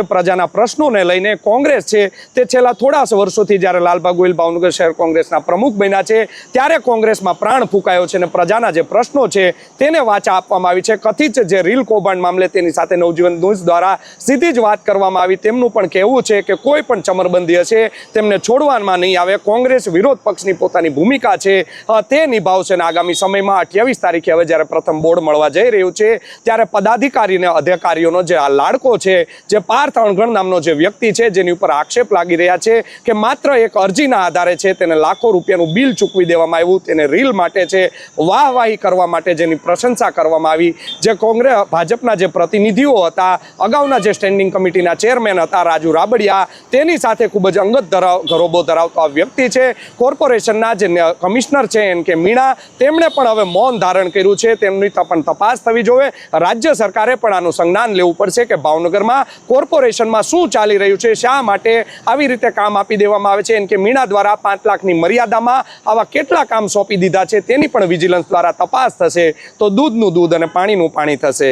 પ્રજાના પ્રશ્નોને લઈને કોંગ્રેસ છે તે છેલ્લા થોડા વર્ષોથી જ્યારે લાલબા ગોહિલ ભાવનગર શહેર કોંગ્રેસના પ્રમુખ બન્યા છે ત્યારે કોંગ્રેસમાં પ્રાણ ફૂંકાયો છે અને પ્રજાના જે પ્રશ્નો છે તેને વાચા આપવામાં આવી છે। કથિત જે રીલ કૌભાંડ મામલે તેની સાથે નવજીવન ન્યૂઝ દ્વારા સીધી જ વાત કરવામાં આવી। તેમનું પણ કહેવું છે કે કોઈ પણ ચમરબંધી હશે તેમને છોડવામાં નહીં આવે। કોંગ્રેસ વિરોધ પક્ષની પોતાની ભૂમિકા છે તે નિભાવશે અને આગામી સમયમાં 28 તારીખે હવે જ્યારે પ્રથમ બોર્ડ મળવા જઈ રહ્યું છે ત્યારે પદાધિકારી અને અધિકારીઓનો જે આ લાડકો છે, જે પાર્થ અણઘડ નામનો જે વ્યક્તિ છે જેની ઉપર આક્ષેપ લાગી રહ્યા છે કે માત્ર એક અરજીના આધારે છે તેને લાખો રૂપિયાનું બિલ ચૂકવી દેવામાં આવ્યું, તેને રીલ માટે છે વાહવાહી કરવા માટે જેની પ્રશંસા કરવામાં આવી। જે કોંગ્રેસ ભાજપના જે પ્રતિનિધિઓ હતા, અગાઉના જે સ્ટેન્ડિંગ કમિટીના ચેરમેન હતા રાજુ રાબડિયા, તેની સાથે ખૂબ જ અંગત ઘરોબો ધરાવતો આ વ્યક્તિ છે। કોર્પોરેશનના જે કમિશનર છે એન કે મીણા, તેમણે પણ હવે મૌન ધારણ કર્યું છે। તેમની પણ તપાસ થવી જોઈએ। રાજ્ય સરકારે પણ આનું સંજ્ઞાન લેવું પડશે કે ભાવનગરમાં કોર્પોરેશનમાં શું ચાલી રહ્યું છે, શા માટે આવી રીતે કામ આપી દેવામાં આવે છે। એન કે મીણા દ્વારા 5 લાખની મર્યાદામાં આવા કેટલા કામ સોંપી દીધા છે તેની પણ વિજિલન્સ દ્વારા તપાસ થશે તો દૂધનું દૂધ અને પાણીનું પાણી થશે।